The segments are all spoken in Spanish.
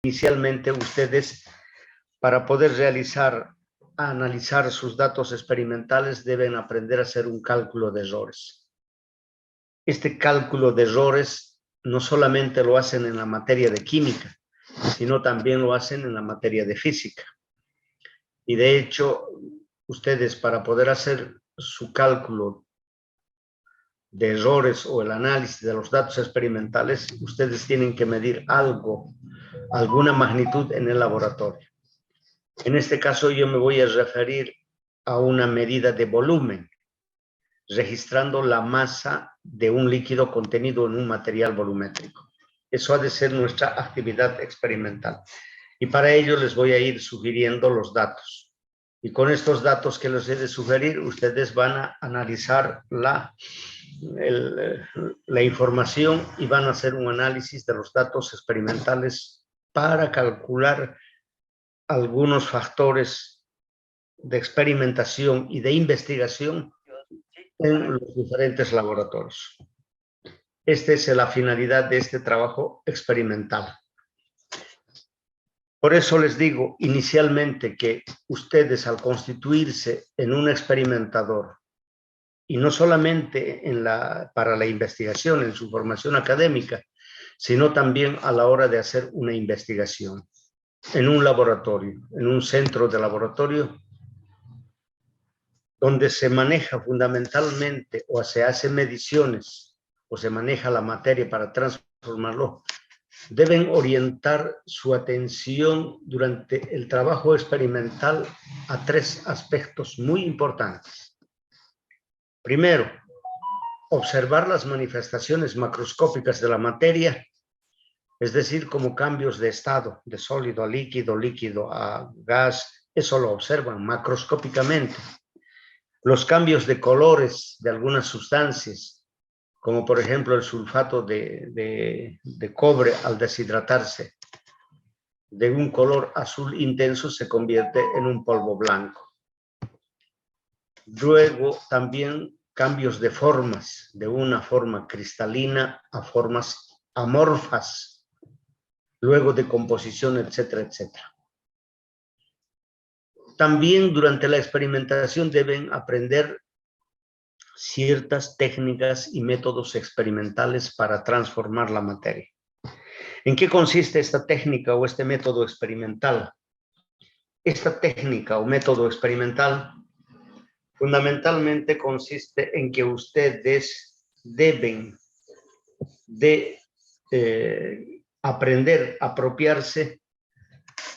Inicialmente ustedes, para poder analizar sus datos experimentales, deben aprender a hacer un cálculo de errores. Este cálculo de errores no solamente lo hacen en la materia de química, sino también lo hacen en la materia de física. Y de hecho, ustedes, para poder hacer su cálculo de errores o el análisis de los datos experimentales, ustedes tienen que medir alguna magnitud en el laboratorio. En este caso yo me voy a referir a una medida de volumen, registrando la masa de un líquido contenido en un material volumétrico. Eso ha de ser nuestra actividad experimental. Y para ello les voy a ir sugiriendo los datos. Y con estos datos que les he de sugerir, ustedes van a analizar la información y van a hacer un análisis de los datos experimentales para calcular algunos factores de experimentación y de investigación en los diferentes laboratorios. Esta es la finalidad de este trabajo experimental. Por eso les digo inicialmente que ustedes, al constituirse en un experimentador, y no solamente para la investigación, en su formación académica, sino también a la hora de hacer una investigación en un laboratorio, en un centro de laboratorio, donde se maneja fundamentalmente o se hacen mediciones o se maneja la materia para transformarlo, deben orientar su atención durante el trabajo experimental a 3 aspectos muy importantes. Primero, observar las manifestaciones macroscópicas de la materia, es decir, como cambios de estado, de sólido a líquido, líquido a gas, eso lo observan macroscópicamente. Los cambios de colores de algunas sustancias, como por ejemplo el sulfato de cobre al deshidratarse, de un color azul intenso se convierte en un polvo blanco. Luego también cambios de formas, de una forma cristalina a formas amorfas, luego de composición, etcétera, etcétera. También durante la experimentación deben aprender ciertas técnicas y métodos experimentales para transformar la materia. ¿En qué consiste esta técnica o este método experimental? Esta técnica o método experimental fundamentalmente consiste en que ustedes deben de aprender a apropiarse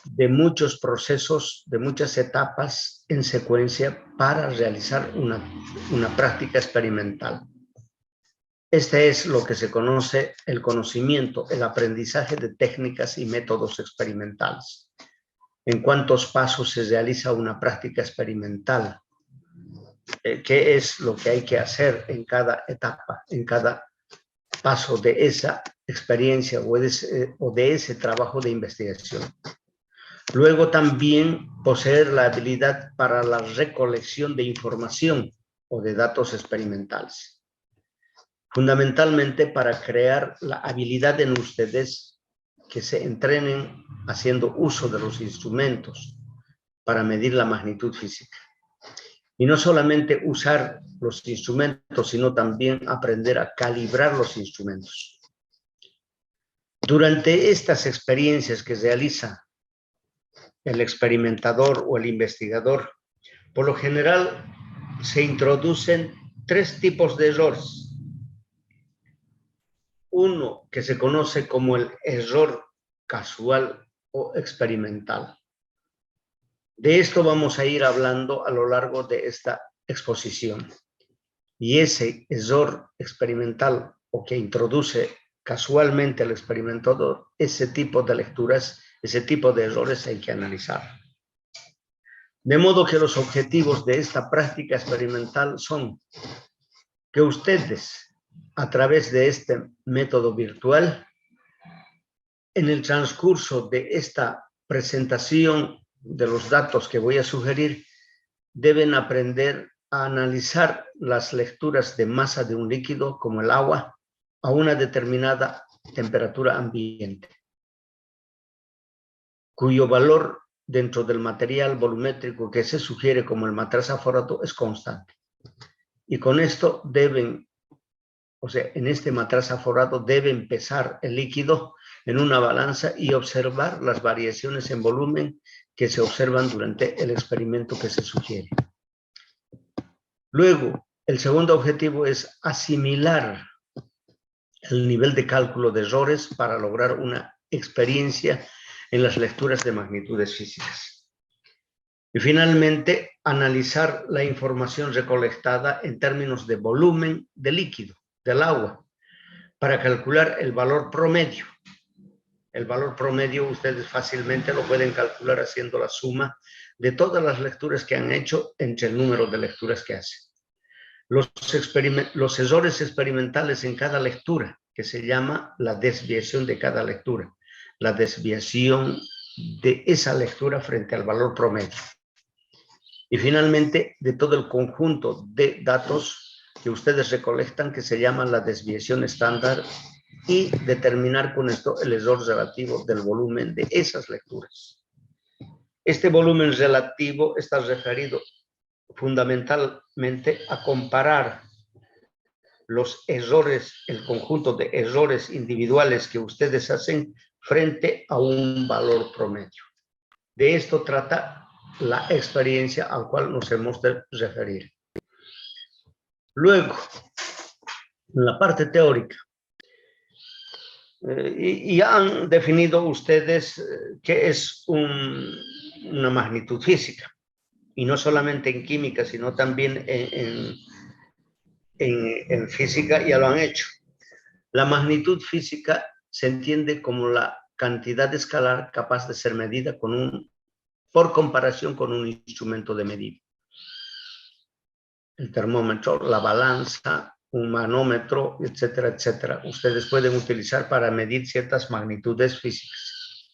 de muchos procesos, de muchas etapas en secuencia para realizar una práctica experimental. Este es lo que se conoce el conocimiento, el aprendizaje de técnicas y métodos experimentales. En cuántos pasos se realiza una práctica experimental, qué es lo que hay que hacer en cada etapa, en cada paso de esa experiencia o de ese trabajo de investigación. Luego también poseer la habilidad para la recolección de información o de datos experimentales. Fundamentalmente para crear la habilidad en ustedes que se entrenen haciendo uso de los instrumentos para medir la magnitud física. Y no solamente usar los instrumentos, sino también aprender a calibrar los instrumentos. Durante estas experiencias que realiza el experimentador o el investigador, por lo general se introducen 3 tipos de errores. Uno que se conoce como el error casual o experimental. De esto vamos a ir hablando a lo largo de esta exposición. Y ese error experimental o que introduce casualmente al experimentador, ese tipo de lecturas, ese tipo de errores hay que analizar. De modo que los objetivos de esta práctica experimental son que ustedes, a través de este método virtual, en el transcurso de esta presentación de los datos que voy a sugerir, deben aprender a analizar las lecturas de masa de un líquido como el agua a una determinada temperatura ambiente. cuyo valor dentro del material volumétrico que se sugiere como el matraz aforato es constante. Y con esto deben, o sea, en este matraz aforato deben pesar el líquido en una balanza y observar las variaciones en volumen que se observan durante el experimento que se sugiere. Luego, el segundo objetivo es asimilar el nivel de cálculo de errores para lograr una experiencia en las lecturas de magnitudes físicas. Y finalmente, analizar la información recolectada en términos de volumen de líquido, del agua, para calcular el valor promedio. El valor promedio ustedes fácilmente lo pueden calcular haciendo la suma de todas las lecturas que han hecho entre el número de lecturas que hacen. Los errores experimentales en cada lectura, que se llama la desviación de cada lectura, la desviación de esa lectura frente al valor promedio. Y finalmente, de todo el conjunto de datos que ustedes recolectan, que se llama la desviación estándar, y determinar con esto el error relativo del volumen de esas lecturas. Este volumen relativo está referido fundamentalmente a comparar los errores, el conjunto de errores individuales que ustedes hacen frente a un valor promedio. De esto trata la experiencia al cual nos hemos de referir. Luego, en la parte teórica, y han definido ustedes qué es una magnitud física, y no solamente en química, sino también en física ya lo han hecho. La magnitud física se entiende como la cantidad escalar capaz de ser medida por comparación con un instrumento de medida. El termómetro, la balanza, un manómetro, etcétera, etcétera. Ustedes pueden utilizar para medir ciertas magnitudes físicas.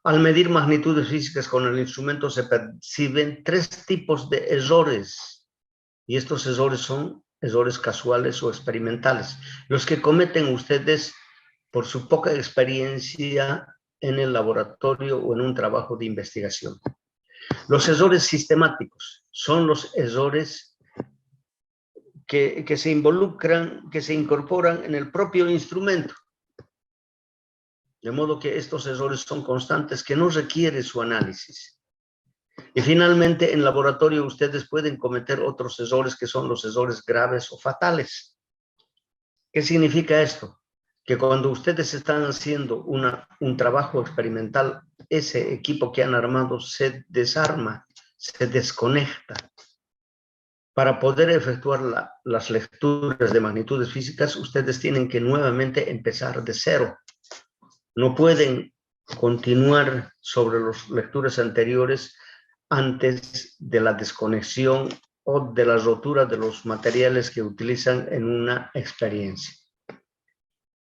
Al medir magnitudes físicas con el instrumento se perciben tres tipos de errores. Y estos errores son errores casuales o experimentales, los que cometen ustedes por su poca experiencia en el laboratorio o en un trabajo de investigación. Los errores sistemáticos son los errores que se involucran, que se incorporan en el propio instrumento. De modo que estos errores son constantes, que no requiere su análisis. Y finalmente, en laboratorio ustedes pueden cometer otros errores que son los errores graves o fatales. ¿Qué significa esto? Que cuando ustedes están haciendo un trabajo experimental, ese equipo que han armado se desarma, se desconecta. Para poder efectuar las lecturas de magnitudes físicas, ustedes tienen que nuevamente empezar de cero. No pueden continuar sobre las lecturas anteriores antes de la desconexión o de la rotura de los materiales que utilizan en una experiencia.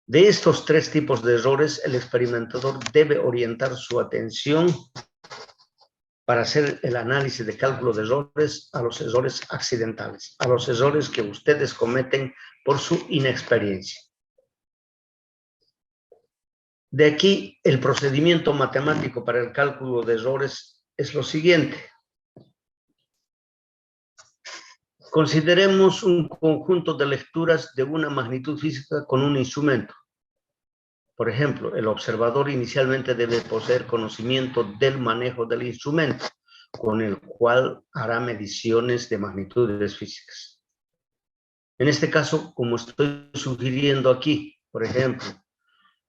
De estos tres tipos de errores, el experimentador debe orientar su atención para hacer el análisis de cálculo de errores a los errores accidentales, a los errores que ustedes cometen por su inexperiencia. De aquí, el procedimiento matemático para el cálculo de errores es lo siguiente. Consideremos un conjunto de lecturas de una magnitud física con un instrumento. Por ejemplo, el observador inicialmente debe poseer conocimiento del manejo del instrumento, con el cual hará mediciones de magnitudes físicas. En este caso, como estoy sugiriendo aquí, por ejemplo,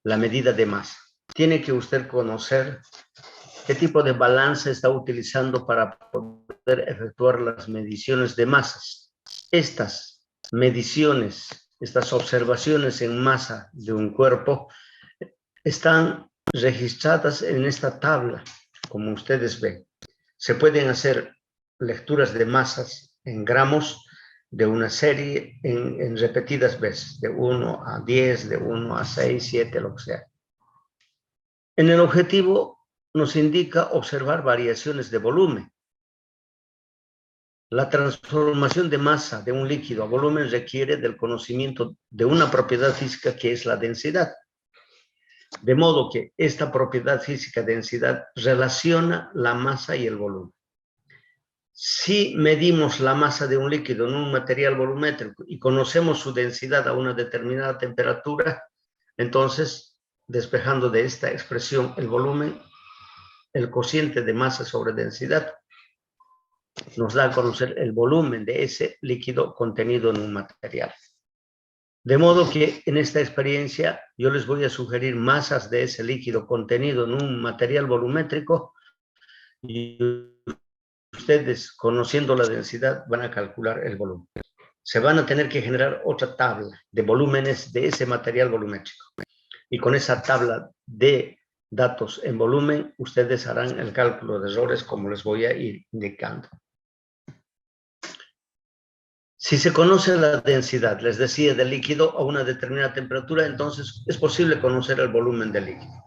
la medida de masa. Tiene que usted conocer qué tipo de balanza está utilizando para poder efectuar las mediciones de masas. Estas mediciones, estas observaciones en masa de un cuerpo están registradas en esta tabla, como ustedes ven. Se pueden hacer lecturas de masas en gramos de una serie en repetidas veces, de 1 a 10, de 1 a 6, 7, lo que sea. En el objetivo nos indica observar variaciones de volumen. La transformación de masa de un líquido a volumen requiere del conocimiento de una propiedad física que es la densidad. De modo que esta propiedad física densidad relaciona la masa y el volumen. Si medimos la masa de un líquido en un material volumétrico y conocemos su densidad a una determinada temperatura, entonces, despejando de esta expresión el volumen, el cociente de masa sobre densidad, nos da a conocer el volumen de ese líquido contenido en un material. De modo que en esta experiencia yo les voy a sugerir masas de ese líquido contenido en un material volumétrico y ustedes, conociendo la densidad, van a calcular el volumen. Se van a tener que generar otra tabla de volúmenes de ese material volumétrico. Y con esa tabla de datos en volumen, ustedes harán el cálculo de errores como les voy a ir indicando. Si se conoce la densidad, les decía, del líquido a una determinada temperatura, entonces es posible conocer el volumen del líquido.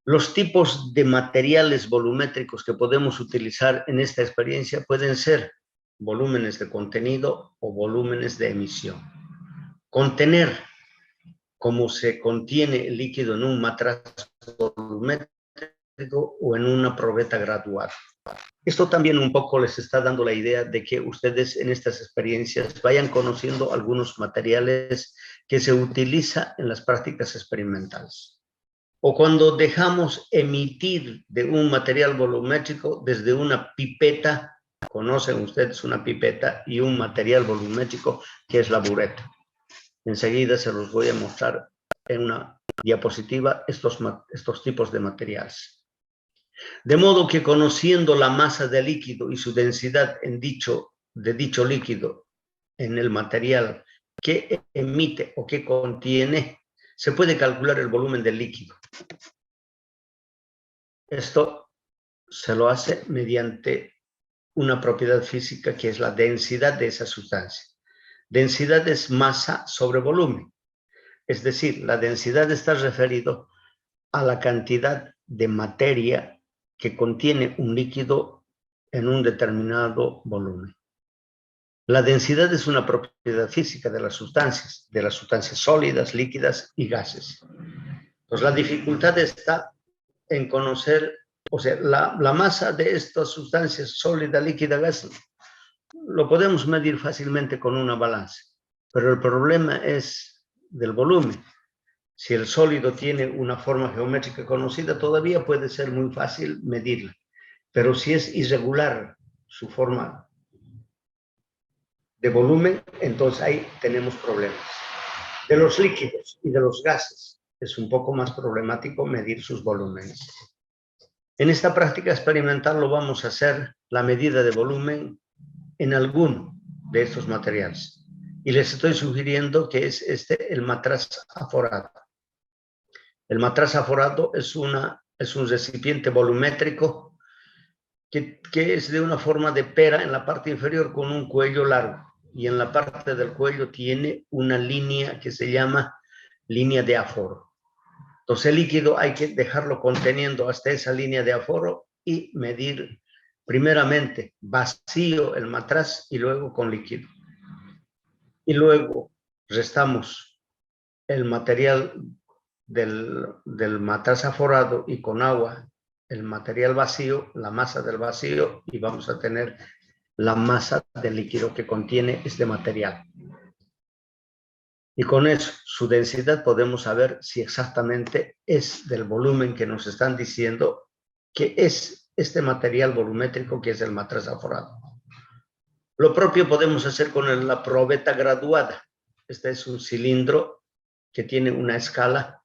Los tipos de materiales volumétricos que podemos utilizar en esta experiencia pueden ser volúmenes de contenido o volúmenes de emisión. Contener, como se contiene el líquido en un matraz volumétrico o en una probeta graduada. Esto también un poco les está dando la idea de que ustedes en estas experiencias vayan conociendo algunos materiales que se utilizan en las prácticas experimentales. O cuando dejamos emitir de un material volumétrico desde una pipeta, conocen ustedes una pipeta y un material volumétrico que es la bureta. Enseguida se los voy a mostrar en una diapositiva estos tipos de materiales. De modo que conociendo la masa del líquido y su densidad de dicho líquido en el material que emite o que contiene, se puede calcular el volumen del líquido. Esto se lo hace mediante una propiedad física que es la densidad de esa sustancia. Densidad es masa sobre volumen. Es decir, la densidad está referido a la cantidad de materia que contiene un líquido en un determinado volumen. La densidad es una propiedad física de las sustancias sólidas, líquidas y gases. Pues la dificultad está en conocer, o sea, la masa de estas sustancias sólida, líquida, gas, lo podemos medir fácilmente con una balanza, pero el problema es del volumen. Si el sólido tiene una forma geométrica conocida, todavía puede ser muy fácil medirla. Pero si es irregular su forma de volumen, entonces ahí tenemos problemas. De los líquidos y de los gases, es un poco más problemático medir sus volúmenes. En esta práctica experimental lo vamos a hacer la medida de volumen en alguno de estos materiales. Y les estoy sugiriendo que es el matraz aforado. El matraz aforado es un recipiente volumétrico que es de una forma de pera en la parte inferior con un cuello largo. Y en la parte del cuello tiene una línea que se llama línea de aforo. Entonces el líquido hay que dejarlo conteniendo hasta esa línea de aforo y medir primeramente vacío el matraz y luego con líquido. Y luego restamos el material del matraz aforado y con agua el material vacío, la masa del vacío, y vamos a tener la masa del líquido que contiene este material. Y con eso, su densidad, podemos saber si exactamente es del volumen que nos están diciendo que es este material volumétrico que es el matraz aforado. Lo propio podemos hacer con la probeta graduada. Este es un cilindro que tiene una escala.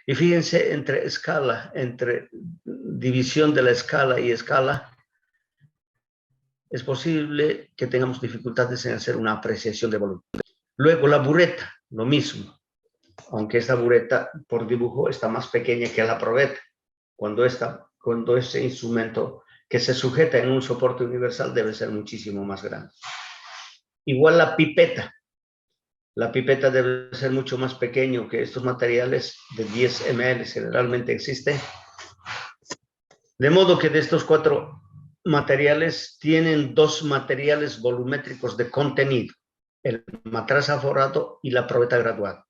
Y fíjense, entre división de la escala y escala, es posible que tengamos dificultades en hacer una apreciación de volumen. Luego la bureta, lo mismo, aunque esta bureta por dibujo está más pequeña que la probeta. Cuando este instrumento que se sujeta en un soporte universal debe ser muchísimo más grande. Igual la pipeta. La pipeta debe ser mucho más pequeño que estos materiales de 10 ml, generalmente existe. De modo que de estos 4 materiales tienen 2 materiales volumétricos de contenido, el matraz aforado y la probeta graduada.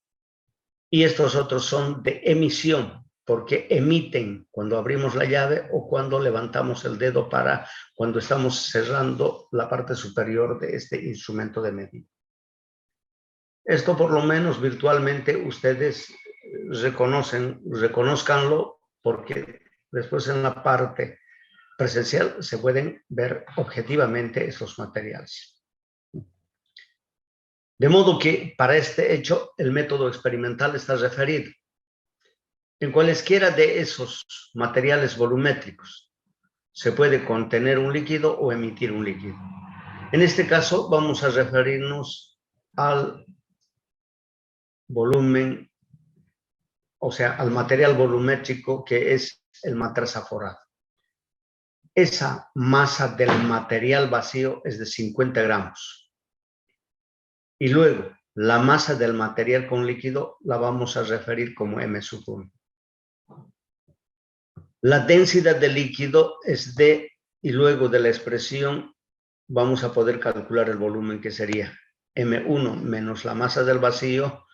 y estos otros son de emisión, porque emiten cuando abrimos la llave o cuando levantamos el dedo cuando estamos cerrando la parte superior de este instrumento de medida. Esto por lo menos virtualmente ustedes reconózcanlo, porque después en la parte presencial se pueden ver objetivamente esos materiales. De modo que para este hecho el método experimental está referido. En cualesquiera de esos materiales volumétricos se puede contener un líquido o emitir un líquido. En este caso vamos a referirnos al volumen, o sea, al material volumétrico que es el matraz aforado. Esa masa del material vacío es de 50 gramos. Y luego, la masa del material con líquido la vamos a referir como M1. La densidad del líquido es D, y luego de la expresión vamos a poder calcular el volumen, que sería M1 menos la masa del vacío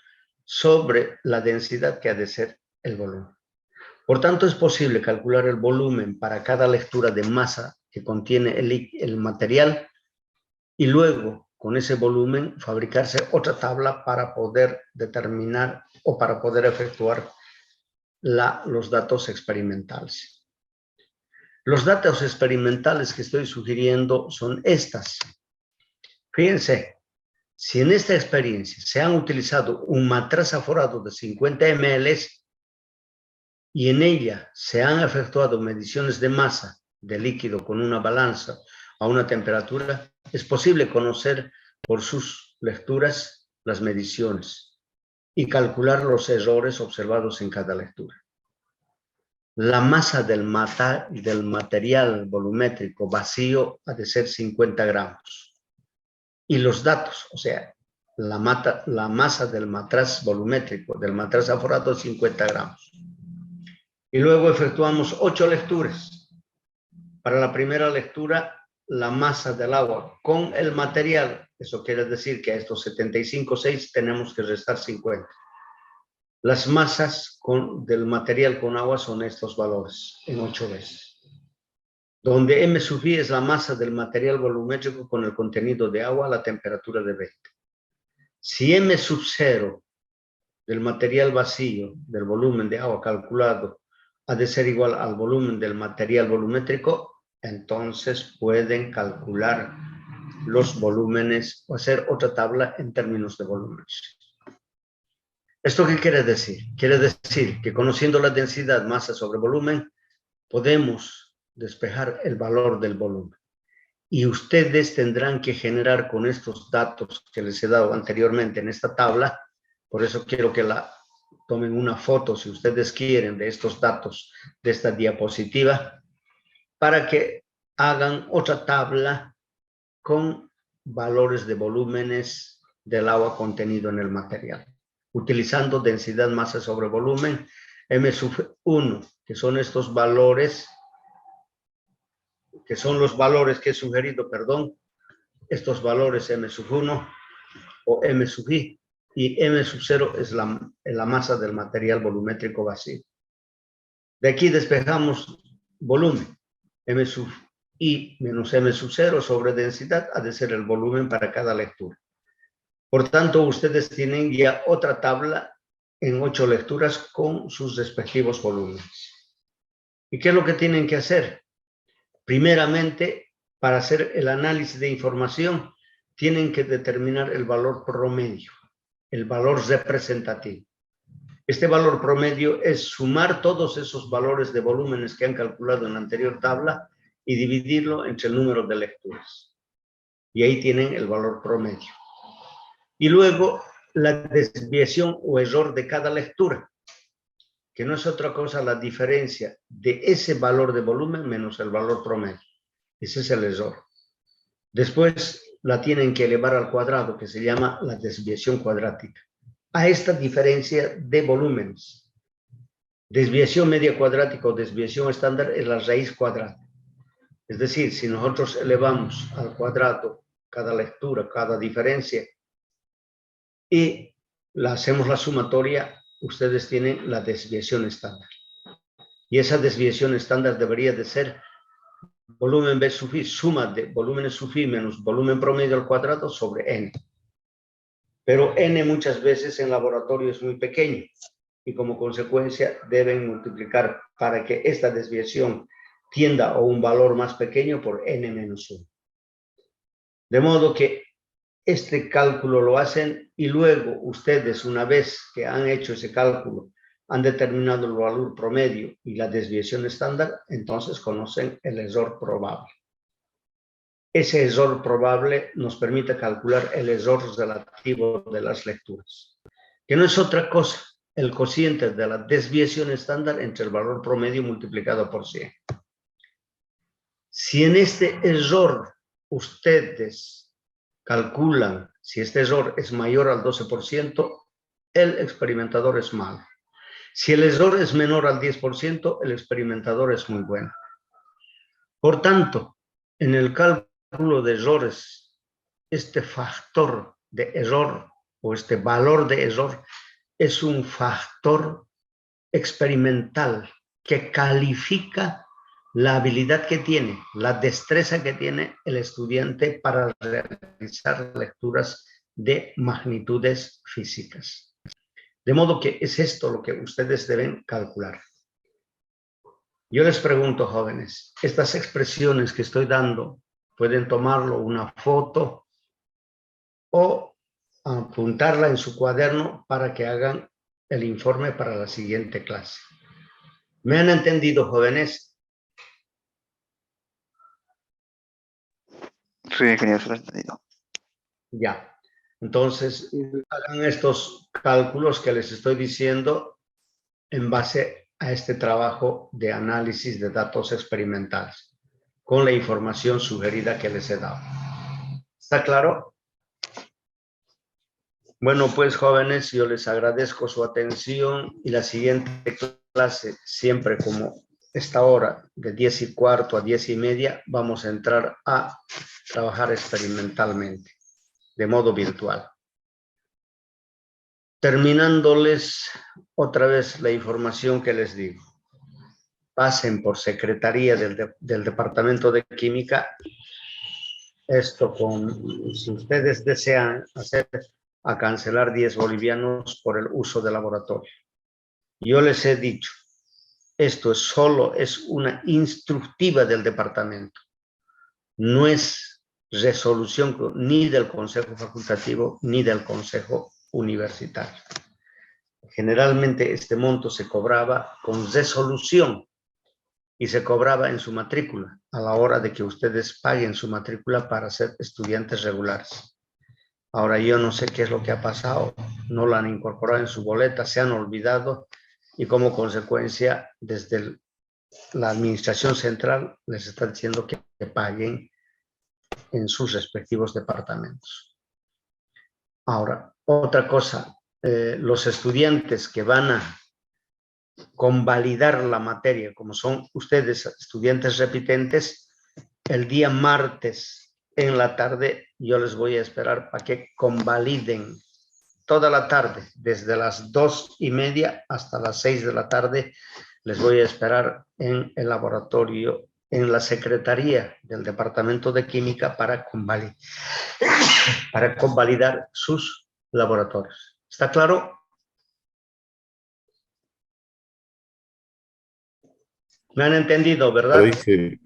sobre la densidad, que ha de ser el volumen. Por tanto, es posible calcular el volumen para cada lectura de masa que contiene el material, y luego con ese volumen fabricarse otra tabla para poder determinar o para poder efectuar los datos experimentales. Los datos experimentales que estoy sugiriendo son estas. Fíjense, si en esta experiencia se han utilizado un matraz aforado de 50 ml y en ella se han efectuado mediciones de masa de líquido con una balanza a una temperatura, es posible conocer por sus lecturas las mediciones y calcular los errores observados en cada lectura. La masa del material volumétrico vacío ha de ser 50 gramos. Y los datos, o sea, la masa del matraz volumétrico, del matraz aforado, 50 gramos. Y luego efectuamos 8 lecturas. Para la primera lectura, la masa del agua con el material, eso quiere decir que a estos 75,6 tenemos que restar 50. Las masas del material con agua son estos valores en 8 veces. Donde M sub I es la masa del material volumétrico con el contenido de agua a la temperatura de 20. Si M sub 0 del material vacío, del volumen de agua calculado, ha de ser igual al volumen del material volumétrico, entonces pueden calcular los volúmenes o hacer otra tabla en términos de volúmenes. ¿Esto qué quiere decir? Quiere decir que conociendo la densidad masa sobre volumen, podemos despejar el valor del volumen. Y ustedes tendrán que generar con estos datos que les he dado anteriormente en esta tabla. Por eso quiero que tomen una foto, si ustedes quieren, de estos datos de esta diapositiva, para que hagan otra tabla con valores de volúmenes del agua contenido en el material, utilizando densidad masa sobre volumen, M sub 1, que son estos valores, que son los valores que he sugerido, estos valores M sub 1 o M sub I, y M sub 0 es la masa del material volumétrico vacío. De aquí despejamos volumen. M sub I menos M sub 0 sobre densidad ha de ser el volumen para cada lectura. Por tanto, ustedes tienen ya otra tabla en 8 lecturas con sus respectivos volúmenes. ¿Y qué es lo que tienen que hacer? Primeramente, para hacer el análisis de información, tienen que determinar el valor promedio, el valor representativo. Este valor promedio es sumar todos esos valores de volúmenes que han calculado en la anterior tabla y dividirlo entre el número de lecturas. Y ahí tienen el valor promedio. Y luego la desviación o error de cada lectura, que no es otra cosa la diferencia de ese valor de volumen menos el valor promedio. Ese es el error. Después la tienen que elevar al cuadrado, que se llama la desviación cuadrática, a esta diferencia de volúmenes. Desviación media cuadrática o desviación estándar es la raíz cuadrada. Es decir, si nosotros elevamos al cuadrado cada lectura, cada diferencia, y hacemos la sumatoria, ustedes tienen la desviación estándar. Y esa desviación estándar debería de ser volumen B sub i, suma de volúmenes sub i menos volumen promedio al cuadrado sobre n. Pero n muchas veces en laboratorio es muy pequeño y como consecuencia deben multiplicar para que esta desviación tienda a un valor más pequeño por n menos 1. De modo que este cálculo lo hacen y luego ustedes, una vez que han hecho ese cálculo, han determinado el valor promedio y la desviación estándar, entonces conocen el error probable. Ese error probable nos permite calcular el error relativo de las lecturas, que no es otra cosa, el cociente de la desviación estándar entre el valor promedio multiplicado por 100. Si en este error ustedes calculan, si este error es mayor al 12%, el experimentador es malo. Si el error es menor al 10%, el experimentador es muy bueno. Por tanto, en el cálculo de errores, este factor de error o este valor de error es un factor experimental que califica la habilidad que tiene, la destreza que tiene el estudiante para realizar lecturas de magnitudes físicas. De modo que es esto lo que ustedes deben calcular. Yo les pregunto, jóvenes, estas expresiones que estoy dando, pueden tomarlo una foto o apuntarla en su cuaderno para que hagan el informe para la siguiente clase. ¿Me han entendido, jóvenes? Sí, ingeniero, se lo he entendido. Ya. Entonces, hagan estos cálculos que les estoy diciendo en base a este trabajo de análisis de datos experimentales, con la información sugerida que les he dado. ¿Está claro? Bueno, pues jóvenes, yo les agradezco su atención y la siguiente clase, siempre como esta hora, de 10:15 a 10:30, vamos a entrar a trabajar experimentalmente, de modo virtual. Terminándoles otra vez la información que les digo. Pasen por Secretaría del Departamento de Química. Esto si ustedes desean hacer, a cancelar 10 bolivianos por el uso de laboratorio. Yo les he dicho, esto solo es una instructiva del departamento. No es resolución ni del Consejo Facultativo ni del Consejo Universitario. Generalmente este monto se cobraba con resolución y se cobraba en su matrícula a la hora de que ustedes paguen su matrícula para ser estudiantes regulares. Ahora yo no sé qué es lo que ha pasado, no lo han incorporado en su boleta, se han olvidado y como consecuencia desde la administración central les está diciendo que paguen en sus respectivos departamentos. Ahora, otra cosa, los estudiantes que van a convalidar la materia, como son ustedes estudiantes repitentes, el día martes en la tarde yo les voy a esperar para que convaliden toda la tarde, desde las 2:30 hasta las 6 de la tarde, les voy a esperar en el laboratorio, en la Secretaría del Departamento de Química para convalidar sus laboratorios. ¿Está claro? ¿Me han entendido, verdad? Sí.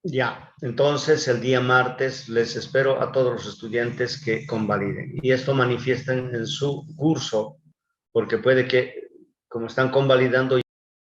Ya, entonces el día martes les espero a todos los estudiantes que convaliden. Y esto manifiestan en su curso, porque puede que, como están convalidando,